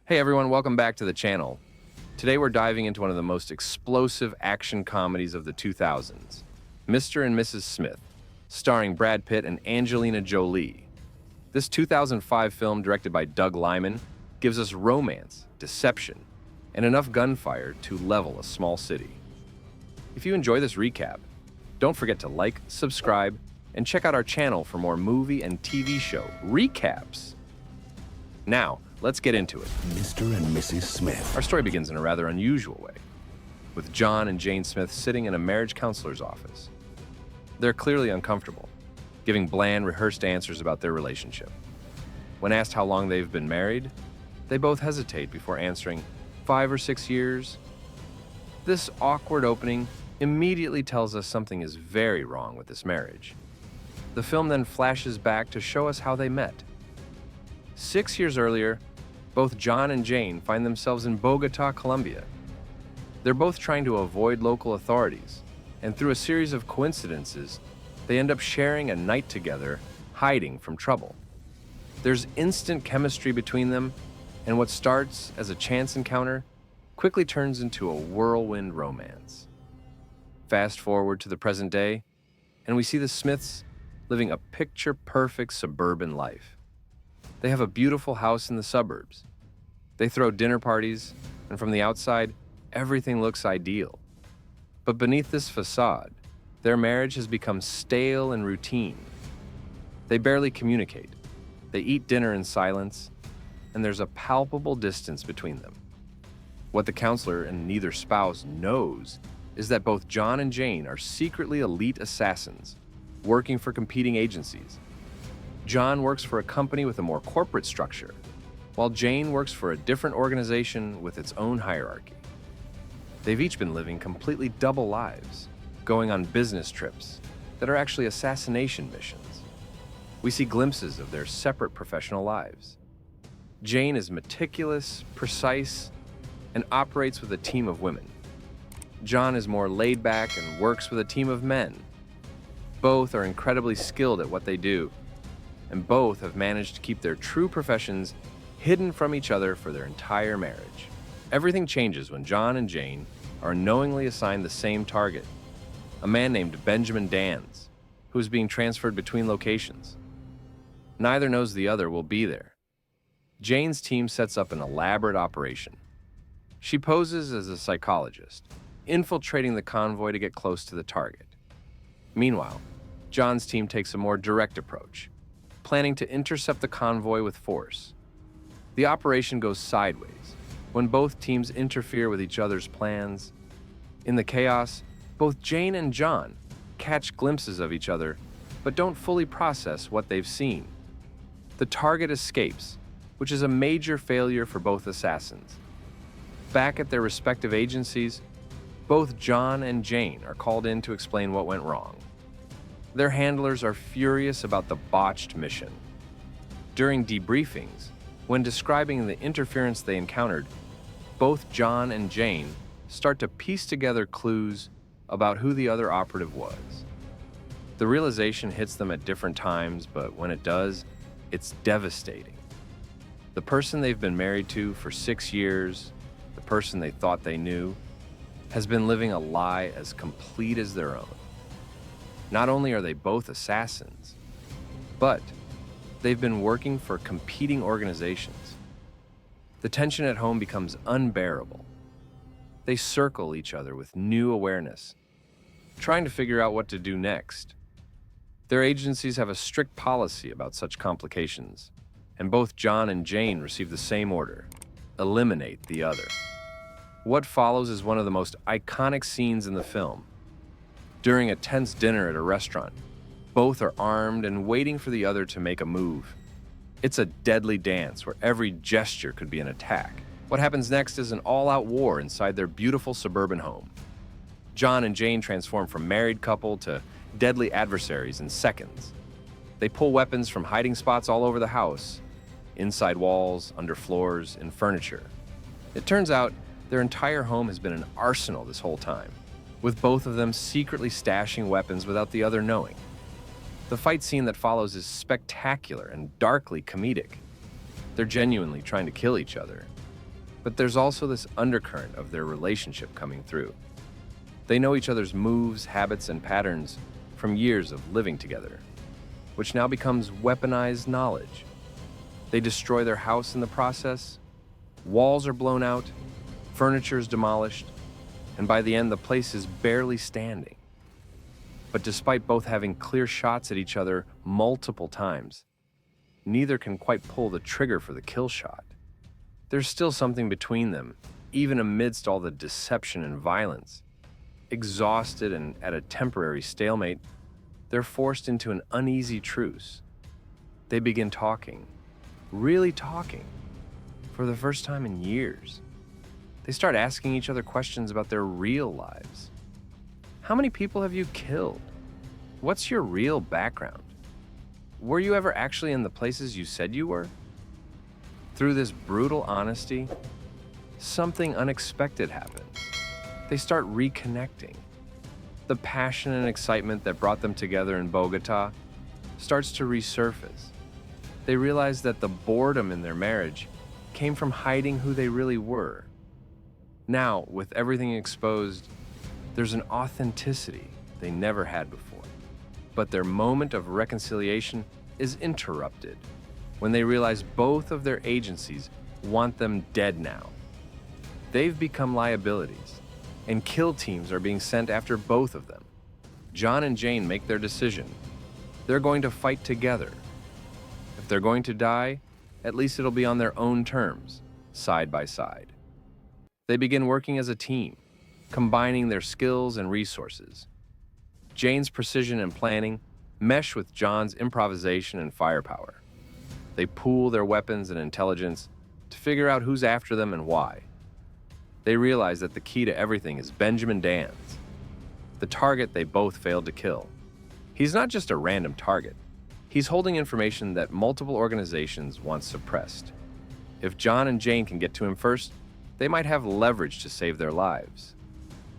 Hey everyone, welcome back to the channel. Today we're diving into one of the most explosive action comedies of the 2000s, Mr. and Mrs. Smith, starring Brad Pitt and Angelina Jolie. This 2005 film, directed by Doug Liman, gives us romance, deception, and enough gunfire to level a small city. If you enjoy this recap, don't forget to like, subscribe, and check out our channel for more movie and TV show recaps. Now, let's get into it. Mr. and Mrs. Smith. Our story begins in a rather unusual way, with John and Jane Smith sitting in a marriage counselor's office. They're clearly uncomfortable, giving bland, rehearsed answers about their relationship. When asked how long they've been married, they both hesitate before answering 5 or 6 years. This awkward opening immediately tells us something is very wrong with this marriage. The film then flashes back to show us how they met. 6 years earlier, both John and Jane find themselves in Bogota, Colombia. They're both trying to avoid local authorities, and through a series of coincidences, they end up sharing a night together, hiding from trouble. There's instant chemistry between them, and what starts as a chance encounter quickly turns into a whirlwind romance. Fast forward to the present day, and we see the Smiths living a picture-perfect suburban life. They have a beautiful house in the suburbs. They throw dinner parties, and from the outside, everything looks ideal. But beneath this facade, their marriage has become stale and routine. They barely communicate. They eat dinner in silence, and there's a palpable distance between them. What the counselor and neither spouse knows is that both John and Jane are secretly elite assassins, working for competing agencies. John works for a company with a more corporate structure, while Jane works for a different organization with its own hierarchy. They've each been living completely double lives, going on business trips that are actually assassination missions. We see glimpses of their separate professional lives. Jane is meticulous, precise, and operates with a team of women. John is more laid back and works with a team of men. Both are incredibly skilled at what they do, and both have managed to keep their true professions hidden from each other for their entire marriage. Everything changes when John and Jane are unknowingly assigned the same target, a man named Benjamin Dans, who is being transferred between locations. Neither knows the other will be there. Jane's team sets up an elaborate operation. She poses as a psychologist, infiltrating the convoy to get close to the target. Meanwhile, John's team takes a more direct approach, planning to intercept the convoy with force. The operation goes sideways when both teams interfere with each other's plans. In the chaos, both Jane and John catch glimpses of each other, but don't fully process what they've seen. The target escapes, which is a major failure for both assassins. Back at their respective agencies, both John and Jane are called in to explain what went wrong. Their handlers are furious about the botched mission. During debriefings, when describing the interference they encountered, both John and Jane start to piece together clues about who the other operative was. The realization hits them at different times, but when it does, it's devastating. The person they've been married to for 6 years, the person they thought they knew, has been living a lie as complete as their own. Not only are they both assassins, but they've been working for competing organizations. The tension at home becomes unbearable. They circle each other with new awareness, trying to figure out what to do next. Their agencies have a strict policy about such complications, and both John and Jane receive the same order: eliminate the other. What follows is one of the most iconic scenes in the film. During a tense dinner at a restaurant, both are armed and waiting for the other to make a move. It's a deadly dance where every gesture could be an attack. What happens next is an all-out war inside their beautiful suburban home. John and Jane transform from married couple to deadly adversaries in seconds. They pull weapons from hiding spots all over the house, inside walls, under floors, in furniture. It turns out their entire home has been an arsenal this whole time, with both of them secretly stashing weapons without the other knowing. The fight scene that follows is spectacular and darkly comedic. They're genuinely trying to kill each other, But there's also this undercurrent of their relationship coming through. They know each other's moves, habits, and patterns from years of living together, which now becomes weaponized knowledge. They destroy their house in the process, walls are blown out, furniture is demolished, and by the end, the place is barely standing. But despite both having clear shots at each other multiple times, neither can quite pull the trigger for the kill shot. There's still something between them, even amidst all the deception and violence. Exhausted and at a temporary stalemate, they're forced into an uneasy truce. They begin talking, really talking, for the first time in years. They start asking each other questions about their real lives. How many people have you killed? What's your real background? Were you ever actually in the places you said you were? Through this brutal honesty, something unexpected happens. They start reconnecting. The passion and excitement that brought them together in Bogota starts to resurface. They realize that the boredom in their marriage came from hiding who they really were. Now, with everything exposed, there's an authenticity they never had before. But their moment of reconciliation is interrupted when they realize both of their agencies want them dead now. They've become liabilities, and kill teams are being sent after both of them. John and Jane make their decision. They're going to fight together. If they're going to die, at least it'll be on their own terms, side by side. They begin working as a team, combining their skills and resources. Jane's precision and planning mesh with John's improvisation and firepower. They pool their weapons and intelligence to figure out who's after them and why. They realize that the key to everything is Benjamin Danz, the target they both failed to kill. He's not just a random target. He's holding information that multiple organizations once suppressed. If John and Jane can get to him first, they might have leverage to save their lives.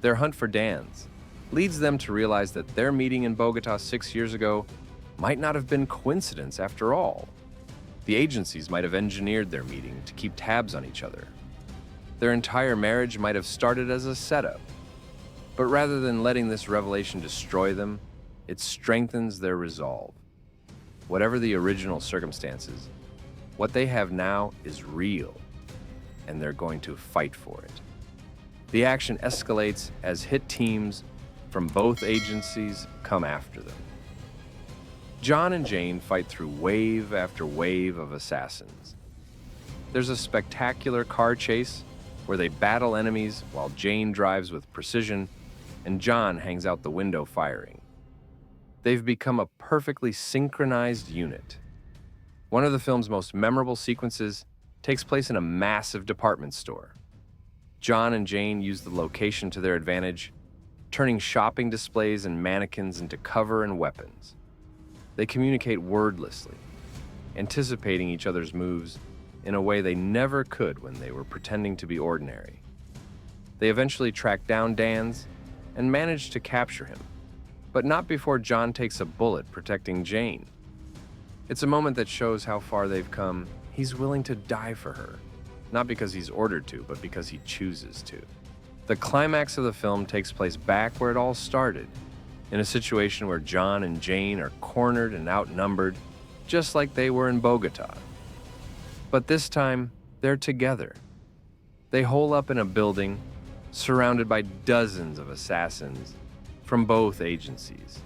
Their hunt for Danz leads them to realize that their meeting in Bogota 6 years ago might not have been coincidence after all. The agencies might have engineered their meeting to keep tabs on each other. Their entire marriage might have started as a setup. But rather than letting this revelation destroy them, it strengthens their resolve. Whatever the original circumstances, what they have now is real, and they're going to fight for it. The action escalates as hit teams from both agencies come after them. John and Jane fight through wave after wave of assassins. There's a spectacular car chase where they battle enemies while Jane drives with precision and John hangs out the window firing. They've become a perfectly synchronized unit. One of the film's most memorable sequences takes place in a massive department store. John and Jane use the location to their advantage, turning shopping displays and mannequins into cover and weapons. They communicate wordlessly, anticipating each other's moves in a way they never could when they were pretending to be ordinary. They eventually track down Danz and manage to capture him, but not before John takes a bullet protecting Jane. It's a moment that shows how far they've come. He's willing to die for her, not because he's ordered to, but because he chooses to. The climax of the film takes place back where it all started, in a situation where John and Jane are cornered and outnumbered, just like they were in Bogota. But this time, they're together. They hole up in a building, surrounded by dozens of assassins from both agencies.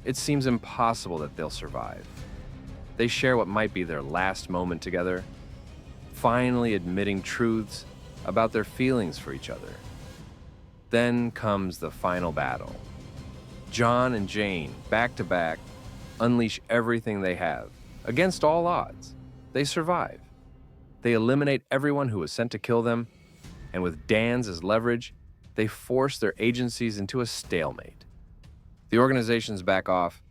It seems impossible that they'll survive. They share what might be their last moment together, finally admitting truths about their feelings for each other. Then comes the final battle. John and Jane, back to back, unleash everything they have. Against all odds, they survive. They eliminate everyone who was sent to kill them, and with Danz as leverage, they force their agencies into a stalemate. The organizations back off,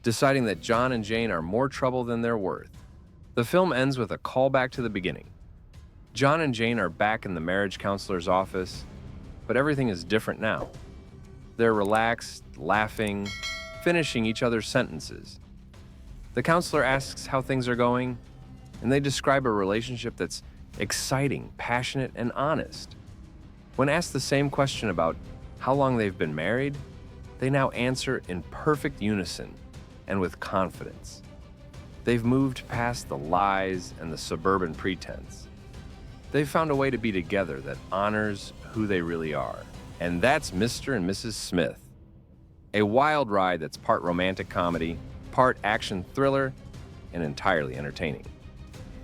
deciding that John and Jane are more trouble than they're worth. The film ends with a callback to the beginning. John and Jane are back in the marriage counselor's office, but everything is different now. They're relaxed, laughing, finishing each other's sentences. The counselor asks how things are going, and they describe a relationship that's exciting, passionate, and honest. When asked the same question about how long they've been married, they now answer in perfect unison and with confidence. They've moved past the lies and the suburban pretense. They've found a way to be together that honors who they really are. And that's Mr. and Mrs. Smith. A wild ride that's part romantic comedy, part action thriller, and entirely entertaining.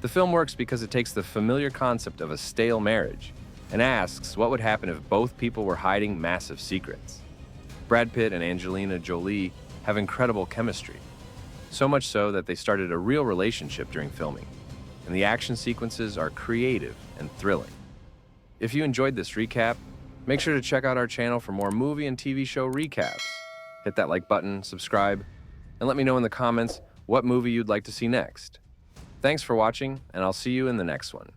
The film works because it takes the familiar concept of a stale marriage and asks what would happen if both people were hiding massive secrets. Brad Pitt and Angelina Jolie have incredible chemistry, so much so that they started a real relationship during filming, and the action sequences are creative and thrilling. If you enjoyed this recap, make sure to check out our channel for more movie and TV show recaps. Hit that like button, subscribe, and let me know in the comments what movie you'd like to see next. Thanks for watching, and I'll see you in the next one.